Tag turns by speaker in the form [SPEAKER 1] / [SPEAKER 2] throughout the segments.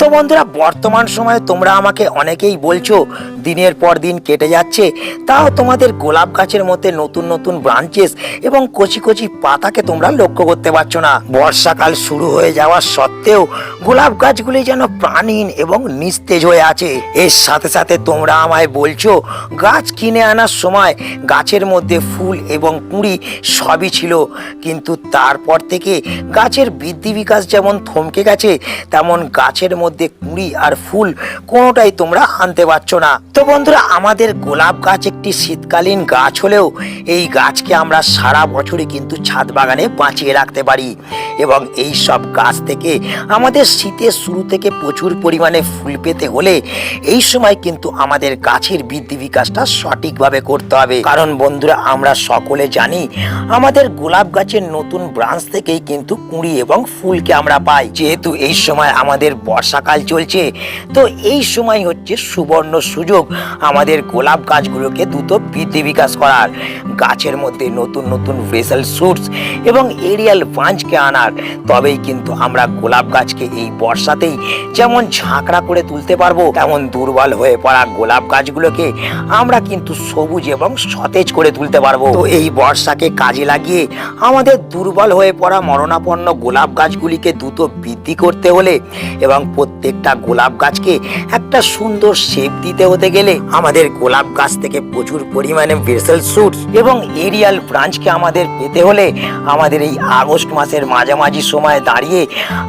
[SPEAKER 1] তো বন্ধুরা, বর্তমান সময়ে তোমরা আমাকে অনেকেই বলছো দিনের পর দিন কেটে যাচ্ছে, তাও তোমাদের গোলাপ গাছের মধ্যে নতুন নতুন ব্রাঞ্চেস এবং কচি কচি পাতাকে তোমরা লক্ষ্য করতে পারছো না। বর্ষাকাল শুরু হয়ে যাওয়ার সত্ত্বেও গোলাপ গাছগুলি যেন প্রাণহীন এবং নিস্তেজ হয়ে আছে। এর সাথে সাথে তোমরা আমায় বলছো গাছ কিনে আনার সময় গাছের মধ্যে ফুল এবং কুঁড়ি সবই ছিল, কিন্তু তারপর থেকে গাছের বৃদ্ধি বিকাশ যেমন থমকে গেছে, তেমন গাছের মধ্যে কুঁড়ি আর ফুল কোনোটাই তোমরা আনতে পারছো না। তো বন্ধুরা, আমাদের গোলাপ গাছ একটি শীতকালীন গাছ হলেও এই গাছকে আমরা সারা বছরই কিন্তু ছাদ বাগানে বাঁচিয়ে রাখতে পারি এবং এই সব গাছ থেকে আমাদের শীতের শুরু থেকে প্রচুর পরিমাণে ফুল পেতে হলে এই সময় কিন্তু আমাদের গাছের বৃদ্ধি বিকাশটা সঠিকভাবে করতে হবে। কারণ বন্ধুরা, আমরা সকলে জানি আমাদের গোলাপ গাছের নতুন ব্রাঞ্চ থেকেই কিন্তু কুঁড়ি এবং ফুলকে আমরা পাই। যেহেতু এই সময় আমাদের বর্ষাকাল চলছে, তো এই সময় হচ্ছে সুবর্ণ সুযোগ আমাদের গোলাপ গাছগুলোকে দ্রুত বৃদ্ধি বিকাশ করার, গাছের মধ্যে নতুন নতুন ভেসেল শুটস এবং এরিয়াল ব্রাঞ্চকে আনার। তবেই কিন্তু আমরা গোলাপ গাছকে এই বর্ষাতেই যেমন ঝাঁকড়া করে তুলতে পারবো, তেমন দুর্বল হয়ে পড়া গোলাপ গাছগুলোকে আমরা কিন্তু সবুজ এবং সতেজ করে তুলতে পারবো। তো এই বর্ষাকে কাজে লাগিয়ে আমাদের দুর্বল হয়ে পড়া মরণাপন্ন গোলাপ গাছগুলিকে দ্রুত বৃদ্ধি করতে হলে এবং প্রত্যেকটা গোলাপ গাছকে একটা সুন্দর শেপ দিতে হতে গেলে আমাদের গোলাপ গাছ থেকে প্রচুর পরিমাণে ভেসেল শুটস এবং এরিয়াল ব্রাঞ্চকে আমাদের পেতে হলে আমাদের এই আগস্ট মাসের মাঝামাঝি সময়ে দাঁড়িয়ে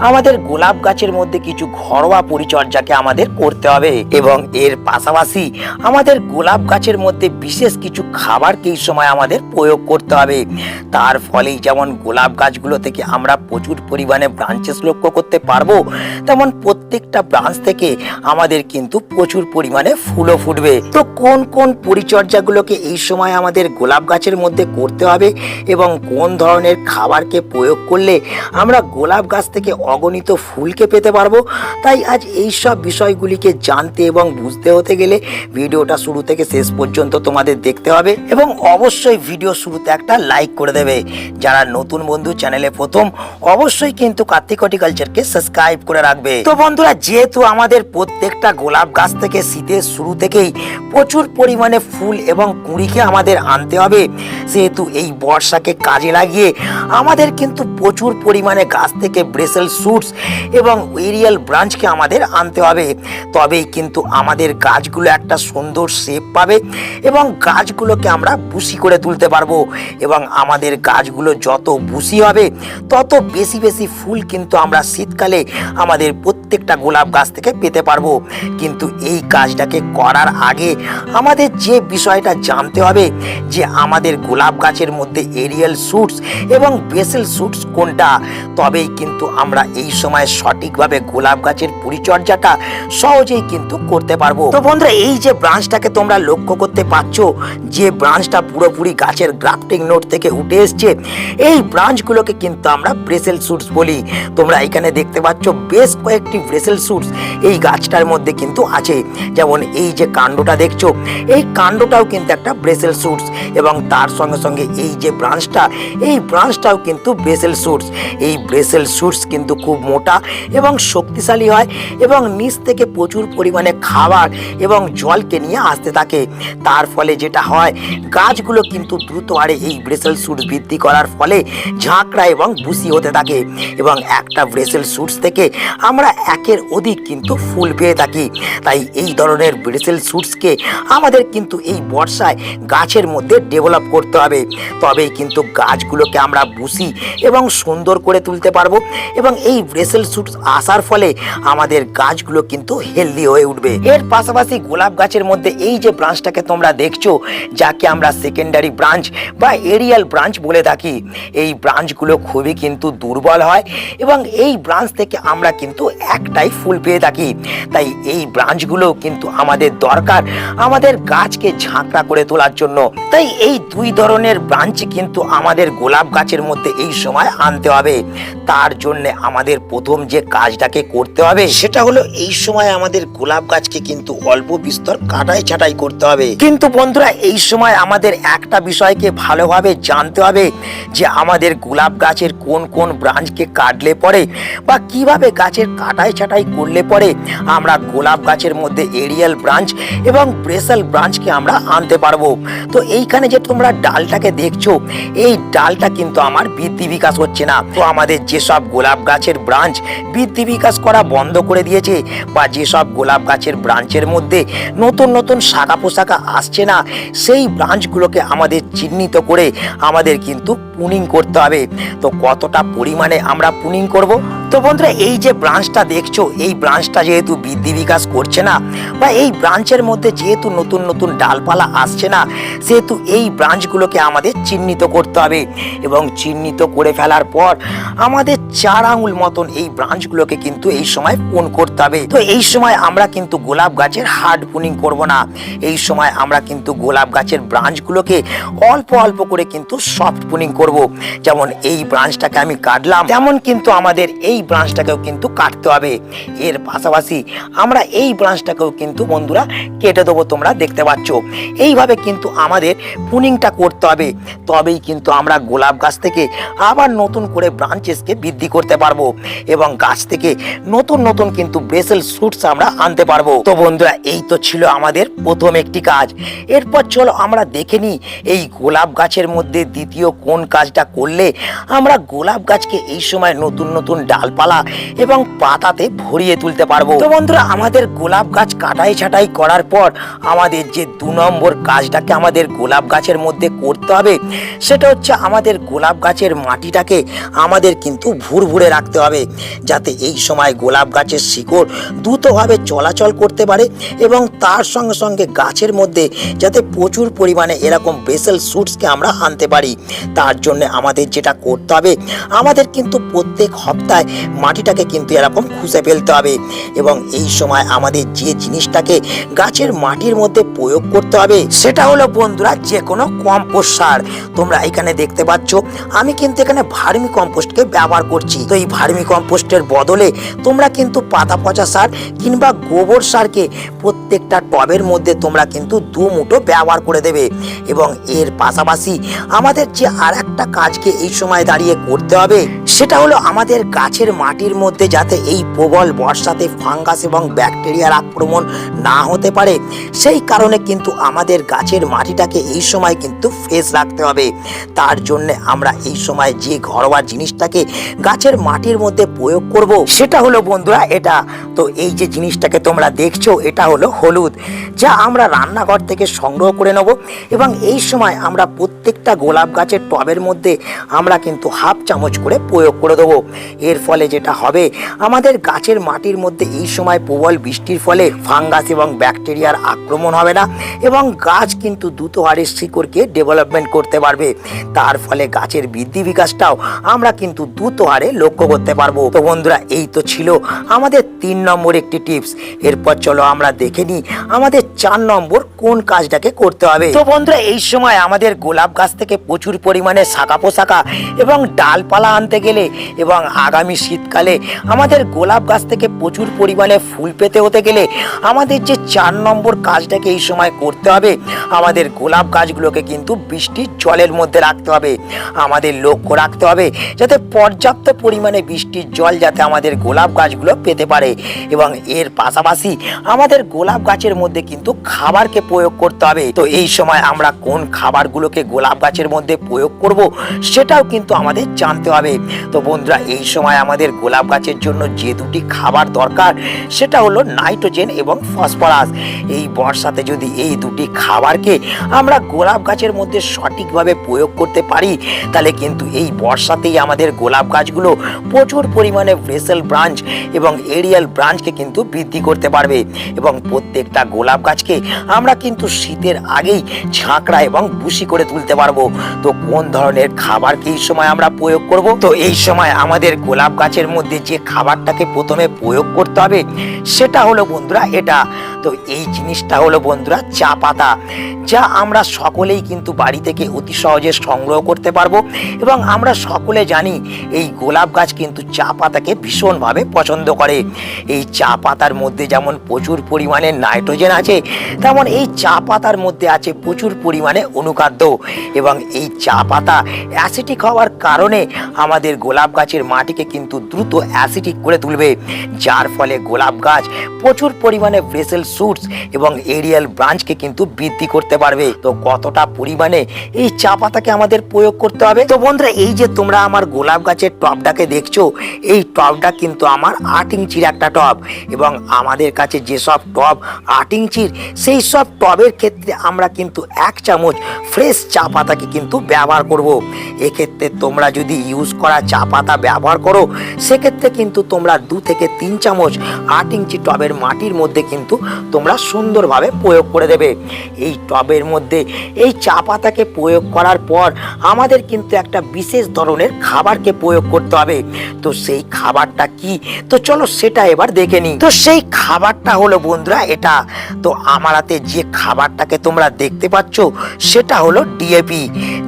[SPEAKER 1] আমাদের গোলাপ গাছের মধ্যে কিছু ঘরোয়া পরিচর্যাকে আমাদের করতে হবে এবং এর পাশাপাশি আমাদের গোলাপ গাছের মধ্যে বিশেষ কিছু খাবারকে এই সময় আমাদের প্রয়োগ করতে হবে। তার ফলেই যেমন গোলাপ গাছগুলো থেকে আমরা প্রচুর পরিমাণে ব্রাঞ্চেস লক্ষ্য করতে পারবো, তেমন প্রত্যেকটা ব্রাঞ্চ থেকে আমাদের কিন্তু প্রচুর পরিমাণে ফুলও ফুটবে। তো কোন কোন পরিচর্যাগুলোকে এই সময় আমাদের গোলাপ গাছের মধ্যে করতে হবে এবং কোন ধরনের খাবারকে প্রয়োগ করলে আমরা গোলাপ গাছ থেকে অগণিত ফুলকে পেতে পারবো, তাই আজ এই সব বিষয়গুলিকে জানতে এবং বুঝতে হতে গেলে ভিডিওটা শুরু থেকে শেষ পর্যন্ত তোমাদের দেখতে হবে এবং অবশ্যই ভিডিও শুরুতে একটা লাইক করে দেবে। যারা নতুন বন্ধু চ্যানেলে প্রথম, অবশ্যই কিন্তু কার্তিক হর্টিকালচারকে সাবস্ক্রাইব করে রাখবে। তো বন্ধুরা, যেহেতু আমাদের প্রত্যেকটা গোলাপ গাছ থেকে শীতের শুরু থেকেই প্রচুর পরিমাণে ফুল এবং কুঁড়িকে আমাদের আনতে হবে, সেহেতু এই বর্ষাকে কাজে লাগিয়ে আমাদের কিন্তু প্রচুর পরিমাণে গাছ থেকে ভেসেল শুটস এবং এরিয়াল ব্রাঞ্চকে আমাদের আনতে হবে। তবেই কিন্তু আমাদের গাছগুলো একটা সুন্দর শেপ পাবে এবং গাছগুলোকে আমরা বুশি করে তুলতে পারবো এবং আমাদের গাছগুলো যত বুশি হবে তত বেশি বেশি ফুল কিন্তু আমরা শীতকালে আমাদের প্রত্যেকটা গোলাপ গাছ থেকে পেতে পারবো। কিন্তু এই কাজটাকে করার আগে আমাদের যে বিষয়টা জানতে হবে যে আমাদের গোলাপ গাছের মধ্যে এরিয়াল শুটস এবং ভেসেল শুটস কোনটা, তবেই কিন্তু আমরা এই সময় সঠিকভাবে গোলাপ গাছের পরিচর্যাটা সহজেই কিন্তু করতে পারবো। তো বন্ধুরা, এই যে ব্রাঞ্চটাকে তোমরা লক্ষ্য করতে পারছো, যে ব্রাঞ্চটা পুরোপুরি গাছের গ্রাফটিং নোট থেকে উঠে এসছে, এই ব্রাঞ্চগুলোকে কিন্তু আমরা ভেসেল শুটস বলি। তোমরা এখানে দেখতে পাচ্ছ বেশ কয়েকটি ভেসেল শুটস এই গাছটার মধ্যে কিন্তু আছে। যেমন এই যে কাণ্ডটা দেখছো, এই কাণ্ডটাও কিন্তু একটা ভেসেল শুটস এবং তার সঙ্গে সঙ্গে এই যে ব্রাঞ্চটা, এই ব্রাঞ্চটাও কিন্তু ভেসেল শুটস। এই ভেসেল শুটস কিন্তু খুব মোটা এবং শক্তিশালী হয় এবং নিচ থেকে প্রচুর পরিমাণে খাবার এবং জলকে নিয়ে আসতে থাকে। তার ফলে যেটা হয়, গাছগুলো কিন্তু দ্রুত হারে এই ভেসেল শুটস বৃদ্ধি করার ফলে ঝাঁকড়া এবং বুশি হতে থাকে এবং একটা ভেসেল শুটস থেকে আমরা একের অধিক কিন্তু ফুল পেয়ে থাকি। তাই এই ধরনের ভেসেল শুটসকে আমাদের কিন্তু এই বর্ষায় গাছের মধ্যে ডেভেলপ করতে হবে, তবেই কিন্তু গাছগুলোকে আমরা বুশি এবং সুন্দর করে তুলতে পারবো এবং এই ভেসেল শুটস আসার ফলে আমাদের গাছগুলো কিন্তু হেলদি হয়ে উঠবে। এর পাশাপাশি গোলাপ গাছের মধ্যে এই যে ব্রাঞ্চটাকে তোমরা দেখছো, যাকে আমরা সেকেন্ডারি ব্রাঞ্চ বা এরিয়াল ব্রাঞ্চ বলে থাকি, এই ব্রাঞ্চগুলো খুবই কিন্তু দুর্বল হয় এবং এই ব্রাঞ্চ থেকে আমরা কিন্তু একটাই ফুল পেয়ে থাকি। তাই এই ব্রাঞ্চগুলো কিন্তু আমাদের দরকার আমাদের গাছ গাছকে ঝাঁকড়া করে তোলার জন্য। তাই এই দুই ধরনের ব্রাঞ্চ কিন্তু আমাদের গোলাপ গাছের মধ্যে এই সময় আনতে হবে। তার জন্য আমাদের প্রথম যে কাজটাকে করতে হবে সেটা হলো এই সময় আমাদের গোলাপ গাছকে কিন্তু অল্প বিস্তর কাটাই ছাঁটাই করতে হবে। কিন্তু বন্ধুরা এই সময় আমাদের একটা বিষয়কে ভালোভাবে জানতে হবে যে আমাদের গোলাপ গাছের কোন কোন ব্রাঞ্চকে কাটলে পরে বা কিভাবে গাছের কাটাই ছাঁটাই করলে পরে আমরা গোলাপ গাছের মধ্যে এরিয়াল ব্রাঞ্চ এবং ব্রেসাল ব্রাঞ্চকে আমরা আনতে পারবো। তো এইখানে যে তোমরা ডালটাকে দেখছো, এই ডালটা কিন্তু আমার বৃদ্ধি বিকাশ হচ্ছে না। তো আমাদের যেসব গোলাপ গাছের ব্রাঞ্চ বৃদ্ধি বিকাশ করা বন্ধ করে দিয়েছে বা যেসব গোলাপ গাছের ব্রাঞ্চের মধ্যে নতুন নতুন শাখা পোশাখা আসছে না, সেই ব্রাঞ্চগুলোকে আমাদের চিহ্নিত করে আমাদের কিন্তু পুনিং করতে হবে। তো কতটা পরিমাণে আমরা পুনিং করব? তো বন্ধুরা এই যে ব্রাঞ্চটা দেখছো, এই ব্রাঞ্চটা যেহেতু বৃদ্ধি বিকাশ করছে না বা এই ব্রাঞ্চের মধ্যে যেহেতু নতুন নতুন ডালপালা আসছে না, সেহেতু এই ব্রাঞ্চগুলোকে আমাদের চিহ্নিত করতে হবে এবং চিহ্নিত করে ফেলার পর আমাদের 4 আঙুল মতন এই ব্রাঞ্চগুলোকে কিন্তু এই সময় পুন করতে হবে। তো এই সময় আমরা কিন্তু গোলাপ গাছের হার্ড পুনিং করব না, এই সময় আমরা কিন্তু গোলাপ গাছের ব্রাঞ্চগুলোকে অল্প অল্প করে কিন্তু সফট পুনিং করব। যেমন এই ব্রাঞ্চটাকে আমি কাটলাম, তেমন কিন্তু আমাদের এই ব্রাঞ্চটাকেও কিন্তু কাটতে হবে। এর পাশাপাশি আমরা এই ব্রাঞ্চটাকেও কিন্তু বন্ধুরা কেটে দেবো, তোমরা দেখতে পাচ্ছ। এইভাবে কিন্তু আমাদের পুনিংটা করতে হবে, তবেই কিন্তু আমরা গোলাপ গাছ থেকে আবার নতুন করে ব্রাঞ্চেসকে বৃদ্ধি করতে পারবো এবং গাছ থেকে নতুন নতুন কিন্তু ব্রেসেল শুটস আমরা আনতে পারবো। তো বন্ধুরা এই তো ছিল আমাদের প্রথম একটি কাজ। এরপর চলো আমরা দেখে নিই এই গোলাপ গাছের মধ্যে দ্বিতীয় কোন কাজটা করলে আমরা গোলাপ গাছকে এই সময় নতুন নতুন ডালপালা এবং পাতাতে ভরিয়ে তুলতে পারবো। তো বন্ধুরা আমাদের গোলাপ গাছ কাটাই ছাঁটাই করার পর আমাদের যে 2 নম্বর কাজটাকে আমাদের গোলাপ গাছের মধ্যে করতে হবে সেটা হচ্ছে আমাদের গোলাপ গাছের মাটিটাকে আমাদের কিন্তু ভুরভুরে রাখতে হবে, যাতে এই সময় গোলাপ গাছের শিকড় দ্রুতভাবে চলাচল করতে পারে এবং তার সঙ্গে সঙ্গে গাছের মধ্যে যাতে প্রচুর পরিমাণে এরকম বেসেল শুটসকে আমরা আনতে পারি। তার জন্য আমাদের যেটা করতে হবে, আমাদের কিন্তু প্রত্যেক সপ্তাহে মাটিটাকে কিন্তু এরকম খুঁজে ফেলতে হবে এবং এই সময় আমাদের যে জিনিসটাকে গাছের মাটির মধ্যে প্রয়োগ করতে হবে সেটা হলো বন্ধুরা যে কোনো কম্পোস্ট সার। তোমরা এখানে দেখতে পাচ্ছ আমি কিন্তু এখানে ভার্মি কম্পোস্টকে ব্যবহার করছি। তো এই ভার্মি কম্পোস্টের বদলে তোমরা কিন্তু পাতা পচা সার কিংবা গোবর সারকে প্রত্যেকটা টবের মধ্যে তোমরা কিন্তু 2 মুঠো ব্যবহার করে দেবে। এবং এর পাশাপাশি আমাদের যে আর একটা কাজকে এই সময় দাঁড়িয়ে করতে হবে সেটা হলো আমাদের গাছের মাটির মধ্যে যাতে এই প্রবল বর্ষাতে ফাঙ্গাস এবং ব্যাকটেরিয়ার আক্রমণ না হতে পারে, সেই কারণে কিন্তু আমাদের গাছের মাটিটাকে এই সময় কিন্তু ফ্রেশ রাখতে হবে। তার জন্য আমরা এই সময় যে ঘরোয়া জিনিসটাকে গাছের মাটির মধ্যে প্রয়োগ করব সেটা হলো বন্ধুরা এটা। তো এই যে জিনিসটাকে তোমরা দেখছো এটা হলো হলুদ, যা আমরা রান্নাঘর থেকে সংগ্রহ করে নেব এবং এই সময় আমরা প্রত্যেকটা গোলাপ গাছের টবের মধ্যে আমরা কিন্তু 1/2 চামচ করে প্রয়োগ করে দেবো। এর ফলে যেটা হবে আমাদের গাছের মাটির মধ্যে এই সময় প্রবল বৃষ্টির ফলে ফাঙ্গাস এবং ব্যাকটেরিয়ার আক্রমণ হবে না এবং গাছ কিন্তু দ্রুত হারে শিকড়কে ডেভেলপমেন্ট করতে পারবে। তার ফলে গাছের বৃদ্ধি বিকাশটাও আমরা কিন্তু দ্রুত হারে লক্ষ্য করতে পারবো। তো বন্ধুরা এই তো ছিল আমাদের 3 নম্বর একটি টিপস। এরপর চলো আমরা দেখে নিই আমাদের 4 নম্বর কোন কাজটাকে করতে হবে। তো বন্ধুরা এই সময় আমাদের গোলাপ গাছ থেকে প্রচুর পরিমাণে শাখা পোশাখা এবং ডালপালা আনতে গেলে এবং আগামী শীতকালে আমাদের গোলাপ গাছ থেকে প্রচুর পরিমাণে ফুল পেতে হতে গেলে আমাদের যে 4 নম্বর কাজটাকে এই সময় করতে হবে, আমাদের গোলাপ গাছগুলোকে কিন্তু বৃষ্টির জলের মধ্যে রাখতে হবে। আমাদের লক্ষ্য রাখতে হবে যাতে পর্যাপ্ত পরিমাণে বৃষ্টির জল যাতে আমাদের গোলাপ গাছগুলো পেতে পারে এবং এর পাশাপাশি আমাদের গোলাপ গাছের মধ্যে কিন্তু খাবারকে প্রয়োগ করতে হবে। তো এই সময় আমরা কোন খাবারগুলোকে গোলাপ গাছের মধ্যে প্রয়োগ করব সেটাও কিন্তু আমাদের জানতে হবে। তো বন্ধুরা এই সময় আমাদের গোলাপ গাছের জন্য যে 2টি খাবার দরকার সেটা হলো নাইট্রোজেন এবং ফসফরাস। এই বর্ষাতে যদি এই 2টি খাবারকে আমরা গোলাপ গাছের মধ্যে সঠিকভাবে প্রয়োগ করতে পারি তাহলে কিন্তু এই বর্ষাতেই আমাদের গোলাপ গাছগুলো প্রচুর পরিমাণে ব্রেসেল ব্রাঞ্চ এবং এরিয়াল ব্রাঞ্চকে কিন্তু বৃদ্ধি করতে পারবে এবং প্রত্যেকটা গোলাপ গাছকে আমরা কিন্তু শীতের আগেই ঝাঁকড়া এবং বুশি করে তুলতে পারবো। তো কোন ধরনের খাবারকে এই সময় আমরা প্রয়োগ করব? তো এই সময় আমাদের গোলাপ গাছের মধ্যে যে খাবারটাকে প্রথমে প্রয়োগ করতে হবে সেটা হলো বন্ধুরা এটা। তো এই জিনিসটা হলো বন্ধুরা চা পাতা, যা আমরা সকলেই কিন্তু বাড়ি থেকে অতি সহজে সংগ্রহ করতে পারবো। এবং আমরা সকলে জানি এই গোলাপ গাছ কিন্তু চা পাতাকে ভীষণভাবে পছন্দ করে। এই চা পাতার মধ্যে যেমন প্রচুর পরিমাণে নাইট্রোজেন আছে, তেমন এই চা পাতার মধ্যে আছে প্রচুর পরিমাণে অনুখাদ্য। এবং এই চা পাতা অ্যাসিডিক হওয়ার কারণে আমাদের গোলাপ গাছের মাটিকে কিন্তু দ্রুত অ্যাসিডিক করে তুলবে, যার ফলে গোলাপ গাছ প্রচুর পরিমাণে ব্রেসেল শুটস এবং এরিয়াল ব্রাঞ্চকে কিন্তু বৃদ্ধি করতে পারবে। তো কতটা পরিমাণে এই চা পাতাকে আমাদের প্রয়োগ করতে হবে? তো বন্ধুরা, এই যে তোমরা আমার গোলাপ গাছের টবটাকে দেখছো, এই টবটা কিন্তু আমার 8 ইঞ্চির একটা টব। এবং আমাদের কাছে যেসব টব 8 ইঞ্চির, সেই সব টবের ক্ষেত্রে আমরা কিন্তু 1 চামচ ফ্রেশ চা পাতাকে কিন্তু ব্যবহার করব। এক্ষেত্রে তোমরা যদি ইউজ করা চা পাতা ব্যবহার করো, সেক্ষেত্রে কিন্তু তোমরা 2 থেকে 3 চামচ 8 ইঞ্চি টবের মাটির মধ্যে কিন্তু তোমরা সুন্দরভাবে প্রয়োগ করে দেবে। এই টবের মধ্যে এই চা পাতাকে প্রয়োগ করার পর আমাদের কিন্তু একটা বিশেষ ধরনের খাবারকে প্রয়োগ করতে হবে। তো সেই খাবারটা কি, তো চলো সেটা এবার দেখে নিই। তো সেই খাবারটা হলো বন্ধুরা এটা। তো আমার হাতে যে খাবারটাকে তোমরা দেখতে পাচ্ছ, সেটা হলো ডিএপি,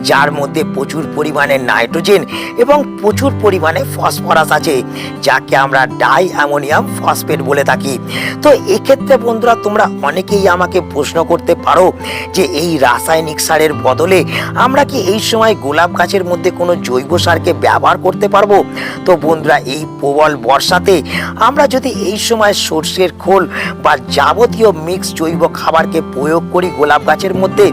[SPEAKER 1] যার মধ্যে প্রচুর পরিমাণে নাইট্রোজেন এবং প্রচুর পরিমাণে ফসফরাস আছে, যাকে আমরা ডাই অ্যামোনিয়াম ফসফেট বলে থাকি। তো এক্ষেত্রে বন্ধুরা, তোমরা অনেকেই আমাকে প্রশ্ন করতে পারো যে এই রাসায়নিক সারের বদলে আমরা কি এই সময় গোলাপ গাছের মধ্যে কোনো জৈব সারকে ব্যবহার করতে পারবো? তো বন্ধুরা, এই প্রবল বর্ষাতে আমরা যদি এই সময় সর্ষের খোল বা যাবতীয় মিক্স জৈব খাবারকে প্রয়োগ করি গোলাপ গাছের মধ্যে,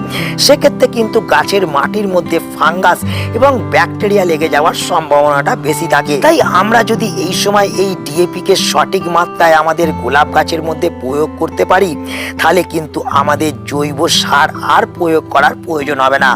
[SPEAKER 1] সেক্ষেত্রে কিন্তু গাছের মাটির মধ্যে ফাঙ্গাস এবং ব্যাকটেরিয়া লেগে যাওয়ার সম্ভাবনাটা বেশি থাকে। তাই আমরা যদি এই সময় এই ডিএপি কে সঠিক মাত্রায় আমাদের গোলাপ গাছের মধ্যে প্রয়োগ করতে পারি, তাহলে কিন্তু আমাদের জৈব সার আর প্রয়োগ করার প্রয়োজন হবে না।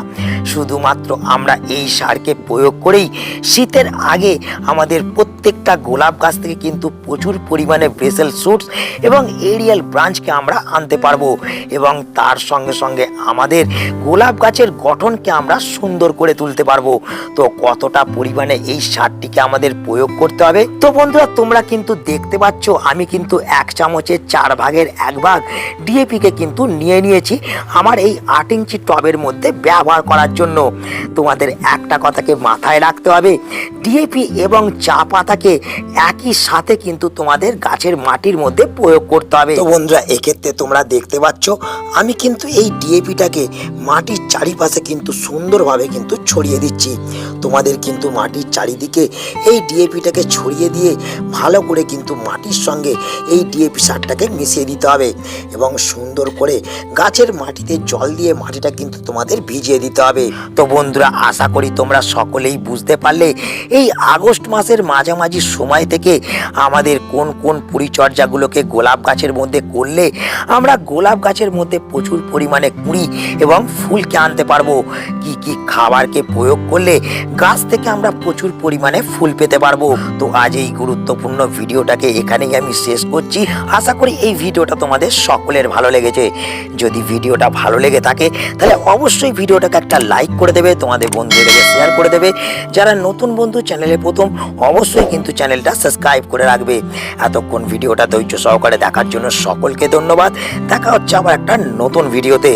[SPEAKER 1] শুধুমাত্র আমরা এই সারকে প্রয়োগ করেই শীতের আগে আমাদের প্রত্যেকটা গোলাপ গাছ থেকে কিন্তু প্রচুর পরিমাণে ব্রেসেল শুটস এবং এরিয়াল ব্রাঞ্চকে আমরা আনতে পারবো। এবং তার সঙ্গে সঙ্গে আমাদের গোলাপ গাছের গঠনকে আমরা সুন্দর করে তুলতে পারবো। তো কতটা পরিমাণে এই সারটিকে আমাদের প্রয়োগ করতে হবে? তো বন্ধুরা, তোমরা কিন্তু দেখতে পাচ্ছ আমি কিন্তু 1 চামচের 4 ভাগের 1 ভাগ ডিএপি কে কিন্তু নিয়ে নিয়েছি আমার এই 8 ইঞ্চি টবের মধ্যে ব্যবহার করার জন্য। তোমাদের একটা কথাকে মাথায় রাখতে হবে, ডিএপি এবং চা পাতাকে একই সাথে কিন্তু তোমাদের গাছের মাটির মধ্যে প্রয়োগ করতে হবে। তো বন্ধুরা, এক্ষেত্রে তোমরা দেখতে পাচ্ছ আমি কিন্তু এই ডিএপিটাকে মাটির চারিপাশে কিন্তু সুন্দরভাবে কিন্তু ছড়িয়ে দিচ্ছি। তোমাদের কিন্তু মাটির চারিদিকে এই ডিএপিটাকে ছড়িয়ে দিয়ে ভালো করে কিন্তু মাটির সঙ্গে এই ডিএপি সারটাকে মিশিয়ে দিতে হবে এবং সুন্দর করে গাছের মাটিতে জল দিয়ে মাটিটা কিন্তু তোমাদের ভিজিয়ে দিতে হবে। তো বন্ধুরা, আশা করি তোমরা সকলেই বুঝতে পারলে এই আগস্ট মাসের মাঝামাঝি সময় থেকে আমাদের কোন কোন পরিচর্যাগুলোকে গোলাপ গাছের মধ্যে করলে আমরা গোলাপ গাছের মধ্যে প্রচুর পরিমাণে কুঁড়ি এবং ফুলকে আনতে পারবো, কি কি খাবারকে প্রয়োগ করলে গাছ থেকে আমরা প্রচুর পরিমাণে ফুল পেতে পারবো। তো আজ এই গুরুত্বপূর্ণ ভিডিওটাকে এখানেই আমি শেষ করছি। আশা করি এই ভিডিওটা তোমাদের সকলের ভালো লেগেছে। যদি ভিডিওটা ভালো লেগে থাকে তাহলে অবশ্যই ভিডিওটাকে একটা লাইক করে দেবে, তোমাদের বন্ধুদের কাছে শেয়ার করে দেবে। যারা নতুন বন্ধু চ্যানেলে প্রথম, অবশ্যই কিন্তু চ্যানেলটা সাবস্ক্রাইব করে রাখবে। এতক্ষণ ভিডিওটা ধৈর্য সহকারে দেখার জন্য সকলকে ধন্যবাদ। দেখা হচ্ছে আবার একটা নতুন ভিডিওতে।